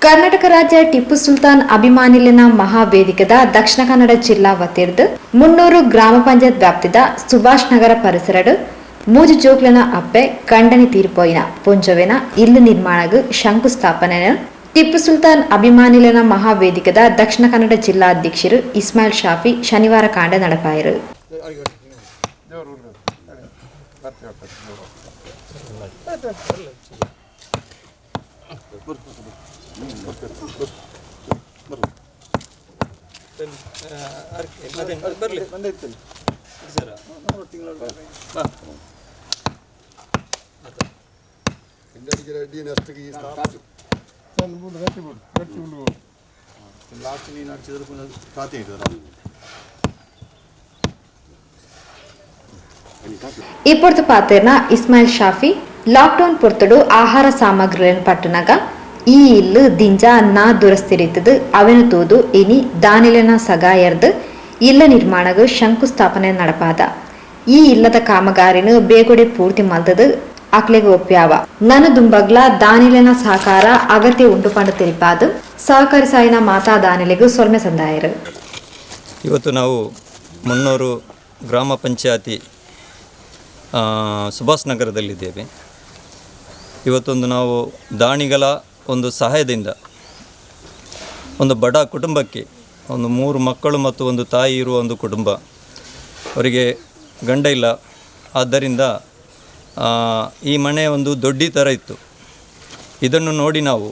ಕರ್ನಾಟಕ ರಾಜ್ಯ ಟಿಪ್ಪು ಸುಲ್ತಾನ್ ಅಭಿಮಾನಿಲಿನ ಮಹಾವೇದಿಕೆದ ದಕ್ಷಿಣ ಕನ್ನಡ ಜಿಲ್ಲಾ ವತಿರ್ದು 300 ಗ್ರಾಮ ಪಂಚಾಯತ್ ವ್ಯಾಪ್ತಿದ ಸುಭಾಷ್ ನಗರ ಪರಿಸರಡು ಮೂಜು ಜೋಕ್ಲನ ಅಪ್ಪೆ ಕಂಡನಿ ತೀರ್ಪೋಯಿನ ಪೊಂಜವೆನ ಇಲ್ಲು ನಿರ್ಮಾಣಗು ಶಂಕುಸ್ಥಾಪನೆನ ಟಿಪ್ಪು ಸುಲ್ತಾನ್ ಅಭಿಮಾನಿಲಿನ ಮಹಾವೇದಿಕೆದ ದಕ್ಷಿಣ ಕನ್ನಡ ಜಿಲ್ಲಾ ಅಧ್ಯಕ್ಷರು ಇಸ್ಮಾಯಿಲ್ ಶಾಫಿ ಶನಿವಾರ ಕಾಂಡ ನಡಪಾಯರು. ಇಪ್ಪತ್ತು ಪಾತೆರ್ನ ಇಸ್ಮಾಯಿಲ್ ಶಾಫಿ ಲಾಕ್ಡೌನ್ ಪೊರ್ತಡು ಆಹಾರ ಸಾಮಗ್ರಿಗಳನ್ನು ಪಟ್ಟನಾಗ ಈ ಇಲ್ಲು ದಿಂಜ ನಾ ದುರಸ್ತಿರಿತದು ಅವನು ತೋದು ಇನಿ ದಾನಿಲನ ಸಗಾಯರ್ದು ಇಲ್ಲ ನಿರ್ಮಾಣಗು ಶಂಕುಸ್ಥಾಪನೆ ನಡಪಾದ. ಈ ಇಲ್ಲದ ಕಾಮಗಾರಿನು ಬೇಗೊಡೆ ಪೂರ್ತಿ ಮಲ್ತದು ಅಕ್ಲೆಗೆ ಒಪ್ಪ್ಯಾವ ನನ್ನ ದುಂಬಗ್ಲ ದಾನಿಲನ ಸಹಕಾರ ಅಗತ್ಯ ಉಂಟು ಪಂಡು ತಿಳಿಪಾದು ಸಹಕಾರಿ ಸಾಯಿನ ಮಾತಾ ದಾನಿಲೆಗೂ ಸೊಲ್ಮೆ ಸಂದಾಯರು. ಇವತ್ತು ನಾವು 300 ಗ್ರಾಮ ಪಂಚಾಯತಿ ಸುಭಾಷ್ ನಗರದಲ್ಲಿದ್ದೇವೆ. ಇವತ್ತೊಂದು ನಾವು ದಾನಿಗಳ ಒಂದು ಸಹಾಯದಿಂದ ಒಂದು ಬಡ ಕುಟುಂಬಕ್ಕೆ ಒಂದು 3 ಮಕ್ಕಳು ಮತ್ತು ಒಂದು ತಾಯಿ ಇರುವ ಒಂದು ಕುಟುಂಬ, ಅವರಿಗೆ ಗಂಡ ಇಲ್ಲ. ಆದ್ದರಿಂದ ಈ ಮನೆ ಒಂದು ದೊಡ್ಡ ಥರ ಇತ್ತು. ಇದನ್ನು ನೋಡಿ ನಾವು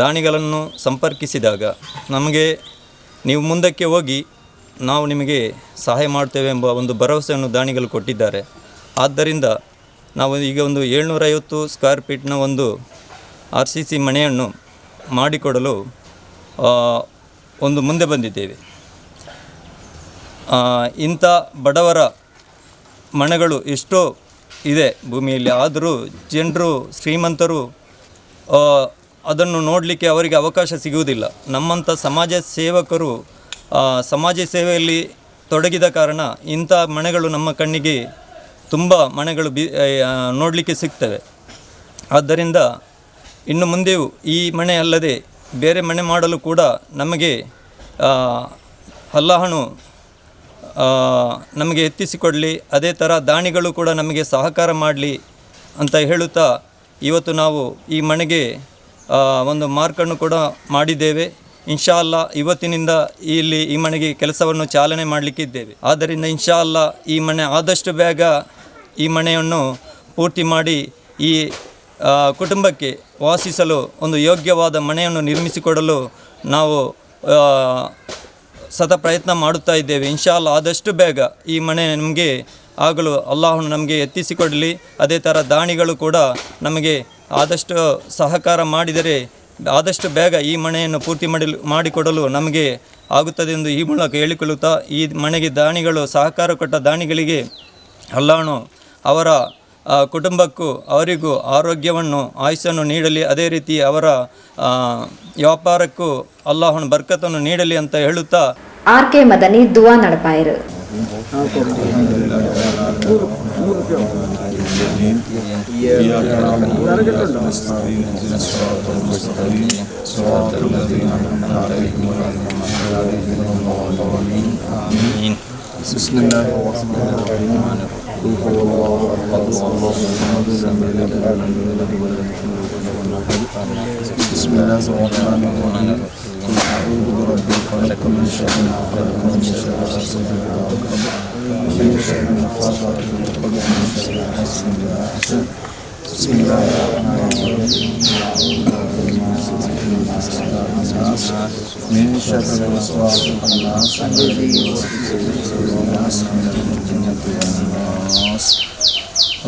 ದಾನಿಗಳನ್ನು ಸಂಪರ್ಕಿಸಿದಾಗ ನಮಗೆ ನೀವು ಮುಂದಕ್ಕೆ ಹೋಗಿ ನಾವು ನಿಮಗೆ ಸಹಾಯ ಮಾಡ್ತೇವೆ ಎಂಬ ಒಂದು ಭರವಸೆಯನ್ನು ದಾನಿಗಳು ಕೊಟ್ಟಿದ್ದಾರೆ. ಆದ್ದರಿಂದ ನಾವು ಈಗ ಒಂದು 750 ಸ್ಕ್ವೇರ್ ಫೀಟ್ನ ಒಂದು RCC ಮನೆಯನ್ನು ಮಾಡಿಕೊಡಲು ಒಂದು ಮುಂದೆ ಬಂದಿದ್ದೇವೆ. ಇಂಥ ಬಡವರ ಮನೆಗಳು ಎಷ್ಟೋ ಇದೆ ಭೂಮಿಯಲ್ಲಿ, ಆದರೂ ಜನರು ಶ್ರೀಮಂತರು ಅದನ್ನು ನೋಡಲಿಕ್ಕೆ ಅವರಿಗೆ ಅವಕಾಶ ಸಿಗುವುದಿಲ್ಲ. ನಮ್ಮಂಥ ಸಮಾಜ ಸೇವಕರು ಸಮಾಜ ಸೇವೆಯಲ್ಲಿ ತೊಡಗಿದ ಕಾರಣ ಇಂಥ ಮನೆಗಳು ನಮ್ಮ ಕಣ್ಣಿಗೆ ತುಂಬ ಮನೆಗಳು ನೋಡಲಿಕ್ಕೆ ಸಿಗ್ತವೆ. ಆದ್ದರಿಂದ ಇನ್ನು ಮುಂದೆಯೂ ಈ ಮನೆ ಅಲ್ಲದೆ ಬೇರೆ ಮನೆ ಮಾಡಲು ಕೂಡ ನಮಗೆ ಅಲ್ಲಾಹನು ನಮಗೆ ಎತ್ತಿಸಿಕೊಡಲಿ, ಅದೇ ಥರ ದಾನಿಗಳು ಕೂಡ ನಮಗೆ ಸಹಕಾರ ಮಾಡಲಿ ಅಂತ ಹೇಳುತ್ತಾ ಇವತ್ತು ನಾವು ಈ ಮನೆಗೆ ಒಂದು ಮಾರ್ಕನ್ನು ಕೂಡ ಮಾಡಿದ್ದೇವೆ. ಇನ್ಶಾ ಅಲ್ಲಾ ಇವತ್ತಿನಿಂದ ಇಲ್ಲಿ ಈ ಮನೆಗೆ ಕೆಲಸವನ್ನು ಚಾಲನೆ ಮಾಡಲಿಕ್ಕಿದ್ದೇವೆ. ಆದ್ದರಿಂದ ಇನ್ಶಾ ಅಲ್ಲಾ ಈ ಮನೆ ಆದಷ್ಟು ಬೇಗ ಈ ಮನೆಯನ್ನು ಪೂರ್ತಿ ಮಾಡಿ ಈ ಕುಟುಂಬಕ್ಕೆ ವಾಸಿಸಲು ಒಂದು ಯೋಗ್ಯವಾದ ಮನೆಯನ್ನು ನಿರ್ಮಿಸಿಕೊಡಲು ನಾವು ಸತ ಪ್ರಯತ್ನ ಮಾಡುತ್ತಾ ಇದ್ದೇವೆ. ಇನ್ಶಾ ಅಲ್ಲಾ ಆದಷ್ಟು ಬೇಗ ಈ ಮನೆ ನಮಗೆ ಆಗಲು ಅಲ್ಲಾಹನು ನಮಗೆ ಎತ್ತಿಸಿಕೊಡಲಿ. ಅದೇ ಥರ ದಾನಿಗಳು ಕೂಡ ನಮಗೆ ಆದಷ್ಟು ಸಹಕಾರ ಮಾಡಿದರೆ ಆದಷ್ಟು ಬೇಗ ಈ ಮನೆಯನ್ನು ಪೂರ್ತಿ ಮಾಡಿಕೊಡಲು ನಮಗೆ ಆಗುತ್ತದೆ ಎಂದು ಈ ಮೂಲಕ ಹೇಳಿಕೊಳ್ಳುತ್ತಾ, ಈ ಮನೆಗೆ ದಾನಿಗಳು ಸಹಕಾರ ಕೊಟ್ಟ ದಾನಿಗಳಿಗೆ ಅಲ್ಲಾಹನು ಅವರ ಕುಟುಂಬಕ್ಕೂ ಅವರಿಗೂ ಆರೋಗ್ಯವನ್ನು ಆಯುಷನ್ನು ನೀಡಲಿ, ಅದೇ ರೀತಿ ಅವರ ವ್ಯಾಪಾರಕ್ಕೂ ಅಲ್ಲಾಹನ ಬರ್ಕತನ್ನು ನೀಡಲಿ ಅಂತ ಹೇಳುತ್ತಾ RK ಮದನಿ ದುವಾ ನಡಪಾಯರು.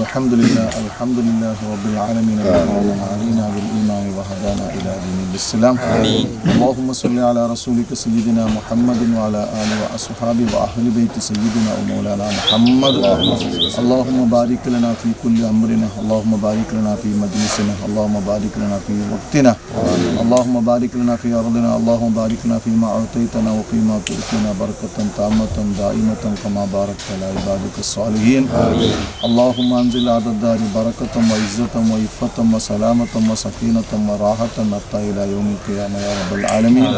الحمد لله رب العالمين الذي علينا بالإيمان وهدانا إلى دين الإسلام. اللهم صل على رسولك سيدنا محمد وعلى آله وأصحابه وأهل بيت سيدنا ومولانا محمد. اللهم بارك لنا في كل أمرنا، اللهم بارك لنا في مجلسنا، اللهم بارك لنا في وقتنا، اللهم بارك لنا في أرضنا، اللهم بارك لنا فيما أعطيتنا وفيما تؤتينا بركة تامة دائمة كما باركت على عبادك الصالحين. اللهم منزل عدد بركة وعزة وعفة وسلامة وسكينة وراحة حتى إلى يوم القيامة يا رب العالمين.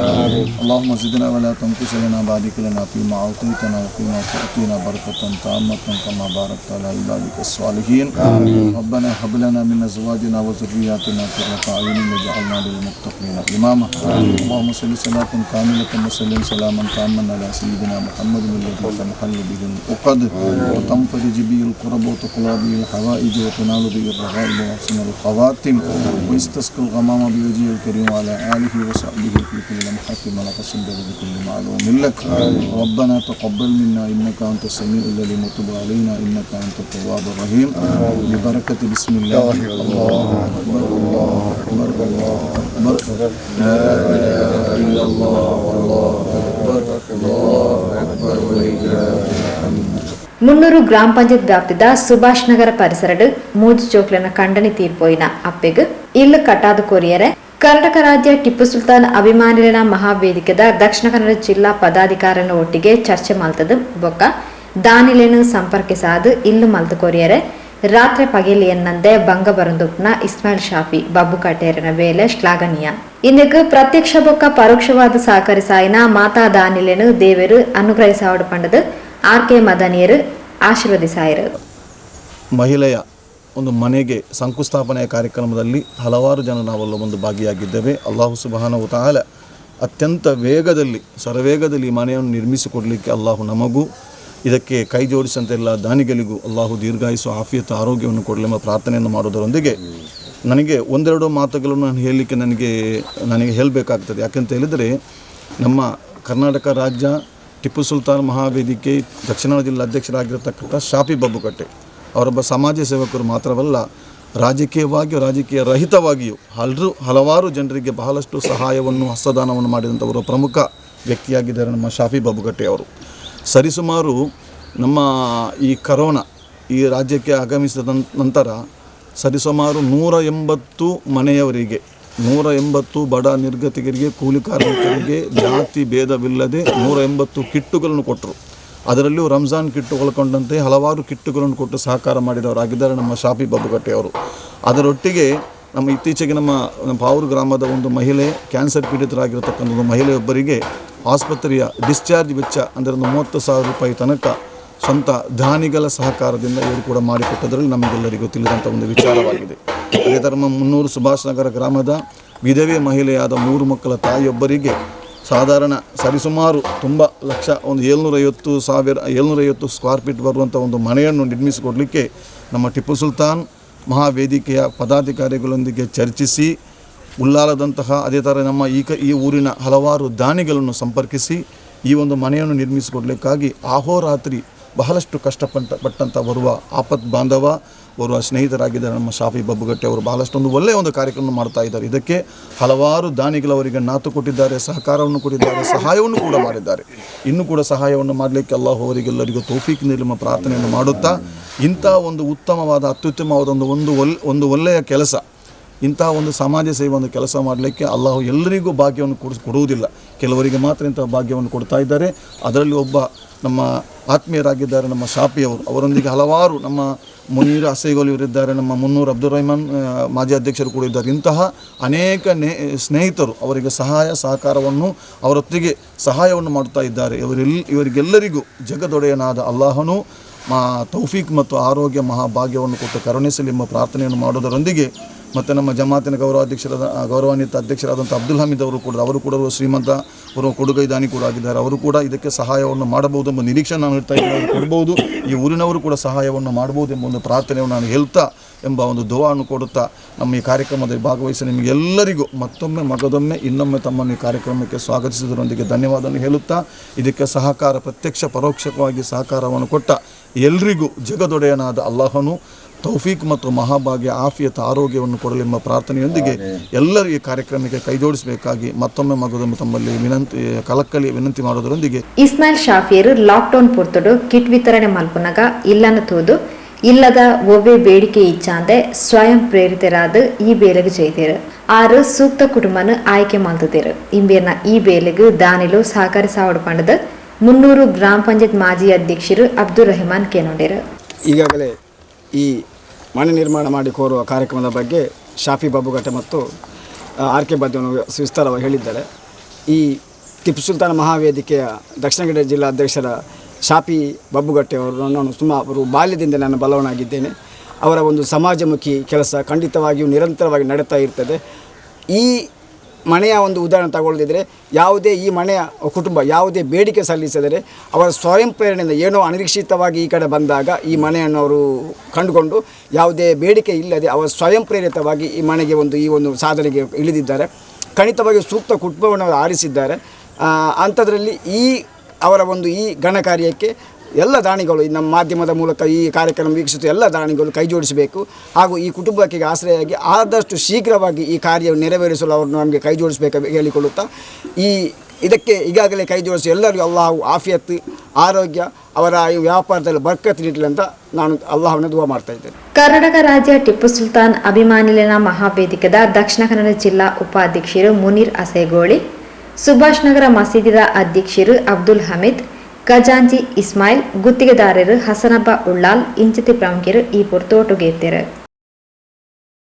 اللهم زدنا ولا تنقص لنا بارك لنا فيما أعطيتنا وفيما تعطينا بركة تامة كما باركت على عبادك الصالحين. ربنا هب لنا من أزواجنا وذرياتنا قرة أعين واجعلنا للمتقين إماما. اللهم صل صلاة كاملة وسلم سلاما تاما على سيدنا محمد الذي تنحل به العقد وتنفرج به الكرب وتقضى به الحوائج وتنال به الرغائب وحسن الخواتم ويستسقى الغمام بوجهه الكريم وعلى آله وصحبه في كل لمحة ونفس بكل معلوم لك. ربنا تقبل منا إنك أنت السميع العليم وتب علينا إنك أنت التواب الرحيم. ببركة بسم الله. الله أكبر الله أكبر الله أكبر لا إله إلا الله الله أكبر الله أكبر ولله الحمد. 300 ಗ್ರಾಮ ಪಂಚಾಯತ್ ವ್ಯಾಪ್ತಿದ ಸುಭಾಷ್ ನಗರ ಪರಿಸರಡ್ ಮೂಜು ಚೋಕ್ಲನ ಖಂಡನೆ ತೀರ್ಪೋಯಿನ ಅಪ್ಪೆಗ್ ಇಲ್ಲು ಕಟ್ಟಾದ ಕೊರಿಯರೆ ಕರ್ನಾಟಕ ರಾಜ್ಯ ಟಿಪ್ಪು ಸುಲ್ತಾನ್ ಅಭಿಮಾನಿಗಳ ಮಹಾವೇದಿಕೆದ ದಕ್ಷಿಣ ಕನ್ನಡ ಜಿಲ್ಲಾ ಪದಾಧಿಕಾರಿಗಳ ಒಟ್ಟಿಗೆ ಚರ್ಚೆ ಮಲ್ತದ ಬೊಕ್ಕ ದಾನಿಲೆನು ಸಂಪರ್ಕಿಸಾದ ಇಲ್ಲು ಮಲ್ತ ಕೊರಿಯರೆ ರಾತ್ರಿ ಪಗೆಲಿ ಎನ್ನಂದೆ ಬಂಗ ಬರಂದುಪ್ನ ಇಸ್ಮಾಯಿಲ್ ಶಾಫಿ ಬಾಬು ಕಟೇರನ ವೇಳೆ ಶ್ಲಾಘನೀಯ. ಇಂದಕ್ಕೆ ಪ್ರತ್ಯಕ್ಷ ಬೊಕ್ಕ ಪರೋಕ್ಷವಾದ ಸಹಕರಿಸಾಯಿನ ಮಾತಾ ದಾನಿಲೆನು ದೇವರು ಅನುಗ್ರಹಿಸಾವಡು ಪಂಡದು ಆರ್.ಕೆ. ಮದನಿಯರು ಆಶೀರ್ವದಿಸಾಯಿರು. ಮಹಿಳೆಯ ಒಂದು ಮನೆಗೆ ಶಂಕುಸ್ಥಾಪನೆಯ ಕಾರ್ಯಕ್ರಮದಲ್ಲಿ ಹಲವಾರು ಜನ ನಾವೆಲ್ಲ ಒಂದು ಭಾಗಿಯಾಗಿದ್ದೇವೆ. ಅಲ್ಲಾಹು ಸುಬ್ಹಾನಹು ತಆಲ ಅತ್ಯಂತ ವೇಗದಲ್ಲಿ ಶರವೇಗದಲ್ಲಿ ಈ ಮನೆಯನ್ನು ನಿರ್ಮಿಸಿಕೊಡಲಿಕ್ಕೆ ಅಲ್ಲಾಹು ನಮಗೂ ಇದಕ್ಕೆ ಕೈ ಜೋಡಿಸಂತೆಲ್ಲ ದಾನಿಗಳಿಗೂ ಅಲ್ಲಾಹು ದೀರ್ಘಾಯುಸ್ಸು ಆಫಿಯತ್ ಆರೋಗ್ಯವನ್ನು ಕೊಡಲೆಂಬ ಪ್ರಾರ್ಥನೆಯನ್ನು ಮಾಡೋದರೊಂದಿಗೆ ನನಗೆ ಒಂದೆರಡು ಮಾತುಗಳನ್ನು ನಾನು ಹೇಳಲಿಕ್ಕೆ ನನಗೆ ಹೇಳಬೇಕಾಗ್ತದೆ. ಯಾಕೆಂತ ಹೇಳಿದರೆ ನಮ್ಮ ಕರ್ನಾಟಕ ರಾಜ್ಯ ಟಿಪ್ಪು ಸುಲ್ತಾನ್ ಮಹಾವೇದಿಕೆ ದಕ್ಷಿಣ ಜಿಲ್ಲಾ ಅಧ್ಯಕ್ಷರಾಗಿರತಕ್ಕಂಥ ಶಾಫಿ ಬಬ್ಬುಕಟ್ಟೆ ಅವರೊಬ್ಬ ಸಮಾಜ ಸೇವಕರು ಮಾತ್ರವಲ್ಲ, ರಾಜಕೀಯವಾಗಿಯೂ ರಾಜಕೀಯ ರಹಿತವಾಗಿಯೂ ಹಲವಾರು ಜನರಿಗೆ ಬಹಳಷ್ಟು ಸಹಾಯವನ್ನು ಹಸ್ತದಾನವನ್ನು ಮಾಡಿದಂಥವರು ಪ್ರಮುಖ ವ್ಯಕ್ತಿಯಾಗಿದ್ದಾರೆ ನಮ್ಮ ಶಾಫಿ ಬಬ್ಬುಕಟ್ಟೆ ಅವರು. ಸರಿಸುಮಾರು ನಮ್ಮ ಈ ಕರೋನಾ ಈ ರಾಜ್ಯಕ್ಕೆ ಆಗಮಿಸಿದ ನಂತರ ಸರಿಸುಮಾರು 180 ಮನೆಯವರಿಗೆ 180 ಬಡ ನಿರ್ಗತಿಕರಿಗೆ ಕೂಲಿ ಕಾರ್ಮಿಕರಿಗೆ ಜಾತಿ ಭೇದವಿಲ್ಲದೆ 180 ಕಿಟ್ಟುಗಳನ್ನು ಕೊಟ್ಟರು. ಅದರಲ್ಲಿಯೂ ರಂಜಾನ್ ಕಿಟ್ಟು ಒಳಗೊಂಡಂತೆ ಹಲವಾರು ಕಿಟ್ಟುಗಳನ್ನು ಕೊಟ್ಟು ಸಹಕಾರ ಮಾಡಿದವರಾಗಿದ್ದಾರೆ ನಮ್ಮ ಶಾಫಿ ಬಬ್ಬುಕಟ್ಟೆಯವರು. ಅದರೊಟ್ಟಿಗೆ ನಮ್ಮ ಇತ್ತೀಚೆಗೆ ನಮ್ಮ ಪಾವೂರು ಗ್ರಾಮದ ಒಂದು ಮಹಿಳೆ ಕ್ಯಾನ್ಸರ್ ಪೀಡಿತರಾಗಿರತಕ್ಕಂಥ ಒಂದು ಮಹಿಳೆಯೊಬ್ಬರಿಗೆ ಆಸ್ಪತ್ರೆಯ ಡಿಸ್ಚಾರ್ಜ್ ವೆಚ್ಚ ಅಂದರೆ ಒಂದು 30,000 ರೂಪಾಯಿ ತನಕ ಸ್ವಂತ ದಾನಿಗಳ ಸಹಕಾರದಿಂದ ಇವರು ಕೂಡ ಮಾಡಿಕೊಟ್ಟದರಲ್ಲಿ ನಮಗೆಲ್ಲರಿಗೂ ತಿಳಿದಂಥ ಒಂದು ವಿಚಾರವಾಗಿದೆ. ಅದೇ ಥರ 300 ಸುಭಾಷ್ ನಗರ ಗ್ರಾಮದ ವಿಧವೆ ಮಹಿಳೆಯಾದ 3 ಮಕ್ಕಳ ತಾಯಿಯೊಬ್ಬರಿಗೆ ಸಾಧಾರಣ ಸರಿಸುಮಾರು ತುಂಬ ಲಕ್ಷ ಒಂದು 750 ಸ್ಕ್ವೇರ್ ಫೀಟ್ ಬರುವಂಥ ಒಂದು ಮನೆಯನ್ನು ನಿರ್ಮಿಸಿಕೊಡಲಿಕ್ಕೆ ನಮ್ಮ ಟಿಪ್ಪು ಸುಲ್ತಾನ್ ಮಹಾವೇದಿಕೆಯ ಪದಾಧಿಕಾರಿಗಳೊಂದಿಗೆ ಚರ್ಚಿಸಿ ಉಲ್ಲಾಲದಂತಹ ಅದೇ ಥರ ನಮ್ಮ ಈ ಊರಿನ ಹಲವಾರು ದಾನಿಗಳನ್ನು ಸಂಪರ್ಕಿಸಿ ಈ ಒಂದು ಮನೆಯನ್ನು ನಿರ್ಮಿಸಿಕೊಡಲಿಕ್ಕಾಗಿ ಅಹೋರಾತ್ರಿ ಬಹಳಷ್ಟು ಕಷ್ಟಪಟ್ಟಂಥ ಬರುವ ಆಪತ್ ಬಾಂಧವ ಬರುವ ಸ್ನೇಹಿತರಾಗಿದ್ದಾರೆ ನಮ್ಮ ಶಾಫಿ ಬಬ್ಬುಗಟ್ಟೆ ಅವರು. ಬಹಳಷ್ಟು ಒಳ್ಳೆಯ ಒಂದು ಕಾರ್ಯಕ್ರಮ ಮಾಡ್ತಾ ಇದ್ದಾರೆ. ಇದಕ್ಕೆ ಹಲವಾರು ದಾನಿಗಳವರಿಗೆ ನಾತು ಕೊಟ್ಟಿದ್ದಾರೆ, ಸಹಕಾರವನ್ನು ಕೊಟ್ಟಿದ್ದಾರೆ, ಸಹಾಯವನ್ನು ಕೂಡ ಮಾಡಿದ್ದಾರೆ. ಇನ್ನೂ ಕೂಡ ಸಹಾಯವನ್ನು ಮಾಡಲಿಕ್ಕೆ ಅಲ್ಲಾಹು ಅವರಿಗೆಲ್ಲರಿಗೂ ತೌಫೀಕ್ ನೀಡಲಿ ಎಂಬ ಪ್ರಾರ್ಥನೆಯನ್ನು ಮಾಡುತ್ತಾ ಇಂಥ ಒಂದು ಉತ್ತಮವಾದ ಅತ್ಯುತ್ತಮವಾದ ಒಂದು ಒಳ್ಳೆಯ ಕೆಲಸ, ಇಂತಹ ಒಂದು ಸಮಾಜ ಸೇವೆ ಒಂದು ಕೆಲಸ ಮಾಡಲಿಕ್ಕೆ ಅಲ್ಲಾಹು ಎಲ್ಲರಿಗೂ ಭಾಗ್ಯವನ್ನು ಕೊಡುವುದಿಲ್ಲ, ಕೆಲವರಿಗೆ ಮಾತ್ರ ಇಂತಹ ಭಾಗ್ಯವನ್ನು ಕೊಡ್ತಾ ಇದ್ದಾರೆ. ಅದರಲ್ಲಿ ಒಬ್ಬ ನಮ್ಮ ಆತ್ಮೀಯರಾಗಿದ್ದಾರೆ ನಮ್ಮ ಶಾಫಿಯವರು. ಅವರೊಂದಿಗೆ ಹಲವಾರು ನಮ್ಮ ಮುನೀರ್ ಅಸೈಗೋಲ್ ಇವರಿದ್ದಾರೆ, ನಮ್ಮ ಮುನ್ನೂರ್ ಅಬ್ದುಲ್ ರಹಮಾನ್ ಮಾಜಿ ಅಧ್ಯಕ್ಷರು ಕೂಡ ಇದ್ದಾರೆ. ಇಂತಹ ಅನೇಕ ಸ್ನೇಹಿತರು ಅವರಿಗೆ ಸಹಾಯ ಸಹಕಾರವನ್ನು ಅವರೊತ್ತಿಗೆ ಸಹಾಯವನ್ನು ಮಾಡ್ತಾ ಇದ್ದಾರೆ. ಇವರಿಗೆಲ್ಲರಿಗೂ ಜಗದೊಡೆಯನಾದ ಅಲ್ಲಾಹನು ತೌಫೀಕ್ ಮತ್ತು ಆರೋಗ್ಯ ಮಹಾಭಾಗ್ಯವನ್ನು ಕೊಟ್ಟು ಕರುಣಿಸಲಿ ಎಂಬ ಪ್ರಾರ್ಥನೆಯನ್ನು ಮಾಡೋದರೊಂದಿಗೆ ಮತ್ತು ನಮ್ಮ ಜಮಾತಿನ ಗೌರವಾನ್ವಿತ ಅಧ್ಯಕ್ಷರಾದಂಥ ಅಬ್ದುಲ್ ಹಮೀದ್ ಅವರು ಕೂಡ ಶ್ರೀಮಂತ ಅವರು ಕೊಡುಗೈ ದಾನಿ ಕೂಡ ಆಗಿದ್ದಾರೆ. ಅವರು ಕೂಡ ಇದಕ್ಕೆ ಸಹಾಯವನ್ನು ಮಾಡಬಹುದು ಎಂಬ ನಿರೀಕ್ಷೆ ನಾನು ಇರ್ತಾ ಇದ್ದೀನಿ. ಅವರು ಕೊಡ್ಬೋದು, ಈ ಊರಿನವರು ಕೂಡ ಸಹಾಯವನ್ನು ಮಾಡ್ಬೋದು ಎಂಬ ಒಂದು ಪ್ರಾರ್ಥನೆಯನ್ನು ನಾನು ಹೇಳ್ತಾ ಎಂಬ ಒಂದು ದುಆವನ್ನು ಕೊಡುತ್ತಾ ನಮ್ಮ ಈ ಕಾರ್ಯಕ್ರಮದಲ್ಲಿ ಭಾಗವಹಿಸಿ ನಿಮಗೆಲ್ಲರಿಗೂ ಮತ್ತೊಮ್ಮೆ ಮಗದೊಮ್ಮೆ ಇನ್ನೊಮ್ಮೆ ತಮ್ಮನ್ನು ಈ ಕಾರ್ಯಕ್ರಮಕ್ಕೆ ಸ್ವಾಗತಿಸಿದರೊಂದಿಗೆ ಧನ್ಯವಾದವನ್ನು ಹೇಳುತ್ತಾ ಇದಕ್ಕೆ ಸಹಕಾರ ಪ್ರತ್ಯಕ್ಷ ಪರೋಕ್ಷವಾಗಿ ಸಹಕಾರವನ್ನು ಕೊಟ್ಟ ಎಲ್ರಿಗೂ ಜಗದೊಡೆಯನಾದ ಅಲ್ಲಾಹನು ತೌಫೀಕ್ ಮತ್ತು ಮಹಾಭಾಗ್ಯ ಆಫಿಯತ್ ಆರೋಗ್ಯವನ್ನು ಕೊಡಲೆಂಬ ಪ್ರಾರ್ಥನೆಯೊಂದಿಗೆ ಎಲ್ಲರೂ ಈ ಕಾರ್ಯಕ್ರಮಕ್ಕೆ ಕೈಜೋಡಿಸಬೇಕಾಗಿ ಮತ್ತೊಮ್ಮೆ ಮಗದೊಮ್ಮೆ ತಮ್ಮಲ್ಲಿ ಕಳಕಳಿ ವಿನಂತಿ ಮಾಡೋದರೊಂದಿಗೆ ಇಸ್ಮಾಯಿಲ್ ಶಾಫಿಯರು ಲಾಕ್ಡೌನ್ ಪೂರ್ತಡು ಕಿಟ್ ವಿತರಣೆ ಮಲ್ಪನಾಗ ಇಲ್ಲನ ತೋದು ಇಲ್ಲದ ಒಬ್ಬೆ ಬೇಡಿಕೆ ಇಚ್ಛಾಂದೆ ಸ್ವಯಂ ಪ್ರೇರಿತರಾದ ಈ ಬೇಲೆಗೆ ಜೈದೇರು ಆರು ಸೂಕ್ತ ಕುಟುಂಬನ ಆಯ್ಕೆ ಮಾಡ್ತಿದ್ದೇರು. ಇಂಬೇರ್ನ ಈ ಬೇಲೆಗೆ ದಾನಿಲು ಸಹಕಾರಿ ಸಾವಡು ಪಂಡದ 300 ಗ್ರಾಮ ಪಂಚಾಯತ್ ಮಾಜಿ ಅಧ್ಯಕ್ಷರು ಅಬ್ದುಲ್ ರಹಮಾನ್ ಕೇನೊಂಡೇರು. ಈಗಾಗಲೇ ಈ ಮನೆ ನಿರ್ಮಾಣ ಮಾಡಿ ಕೋರುವ ಕಾರ್ಯಕ್ರಮದ ಬಗ್ಗೆ ಶಾಫಿ ಬಬ್ಬುಗಟ್ಟೆ ಮತ್ತು ಆರ್.ಕೆ. ಬದ್ಯವರು ವಿಸ್ತಾರವಾಗಿ ಹೇಳಿದ್ದಾರೆ. ಈ ಟಿಪ್ಪು ಸುಲ್ತಾನ್ ಮಹಾವೇದಿಕೆಯ ದಕ್ಷಿಣ ಕನ್ನಡ ಜಿಲ್ಲಾಧ್ಯಕ್ಷರ ಶಾಫಿ ಬಬ್ಬುಗಟ್ಟೆಯವರು ನಾನು ಸುಮಾರು ಬಾಲ್ಯದಿಂದ ನಾನು ಬಲ್ಲವನಾಗಿದ್ದೇನೆ. ಅವರ ಒಂದು ಸಮಾಜಮುಖಿ ಕೆಲಸ ಖಂಡಿತವಾಗಿಯೂ ನಿರಂತರವಾಗಿ ನಡೀತಾ ಇರ್ತದೆ. ಈ ಮನೆಯ ಒಂದು ಉದಾಹರಣೆ ತಗೊಳ್ಳದಿದ್ದರೆ ಯಾವುದೇ ಈ ಮನೆಯ ಕುಟುಂಬ ಯಾವುದೇ ಬೇಡಿಕೆ ಸಲ್ಲಿಸಿದರೆ ಅವರ ಸ್ವಯಂ ಪ್ರೇರಣೆಯಿಂದ ಏನೋ ಅನಿರೀಕ್ಷಿತವಾಗಿ ಈ ಕಡೆ ಬಂದಾಗ ಈ ಮನೆಯನ್ನು ಅವರು ಕಂಡುಕೊಂಡು ಯಾವುದೇ ಬೇಡಿಕೆ ಇಲ್ಲದೆ ಅವರು ಸ್ವಯಂ ಪ್ರೇರಿತವಾಗಿ ಈ ಮನೆಗೆ ಈ ಒಂದು ಸಾಧನೆಗೆ ಇಳಿದಿದ್ದಾರೆ. ಖಂಡಿತವಾಗಿ ಸೂಕ್ತ ಕುಟುಂಬವನ್ನು ಅವರು ಆರಿಸಿದ್ದಾರೆ. ಅಂಥದ್ರಲ್ಲಿ ಅವರ ಈ ಘನ ಕಾರ್ಯಕ್ಕೆ ಎಲ್ಲ ದಾನಿಗಳು ನಮ್ಮ ಮಾಧ್ಯಮದ ಮೂಲಕ ಈ ಕಾರ್ಯಕ್ರಮ ವೀಕ್ಷಿಸುವ ಎಲ್ಲ ದಾನಿಗಳು ಕೈ ಜೋಡಿಸಬೇಕು. ಹಾಗೂ ಈ ಕುಟುಂಬಕ್ಕೆ ಆಶ್ರಯವಾಗಿ ಆದಷ್ಟು ಶೀಘ್ರವಾಗಿ ಈ ಕಾರ್ಯವನ್ನು ನೆರವೇರಿಸಲು ಅವರನ್ನು ನಮಗೆ ಕೈ ಜೋಡಿಸಬೇಕು ಹೇಳಿಕೊಳ್ಳುತ್ತಾ ಇದಕ್ಕೆ ಈಗಾಗಲೇ ಕೈ ಜೋಡಿಸಿ ಎಲ್ಲರಿಗೂ ಅಲ್ಲಾಹು ಆಫಿಯತ್ ಆರೋಗ್ಯ ಅವರ ಈ ವ್ಯಾಪಾರದಲ್ಲಿ ಬರ್ಕತ್ ನೀಡಲಿ ಅಂತ ನಾನು ಅಲ್ಲಾಹನ ದುವಾ ಮಾಡ್ತಾ ಇದ್ದೇನೆ. ಕರ್ನಾಟಕ ರಾಜ್ಯ ಟಿಪ್ಪು ಸುಲ್ತಾನ್ ಅಭಿಮಾನಿಲಿನ ಮಹಾವೇದಿಕೆದ ದಕ್ಷಿಣ ಕನ್ನಡ ಜಿಲ್ಲಾ ಉಪಾಧ್ಯಕ್ಷರು ಮುನೀರ್ ಅಸೇಗೋಳಿ, ಸುಭಾಷ್ ನಗರ ಮಸೀದಿದ ಅಧ್ಯಕ್ಷರು ಅಬ್ದುಲ್ ಹಮೀದ್, ಖಜಾಂಚಿ ಇಸ್ಮಾಯಿಲ್, ಗುತ್ತಿಗೆದಾರರು ಹಸನಬ್ಬ ಉಳ್ಳಾಲ್ ಇಂಚತಿ ಪ್ರಮುಖರು ಈ ಪೊರ್ತೋಟುಗೇರ್ತಾರೆ.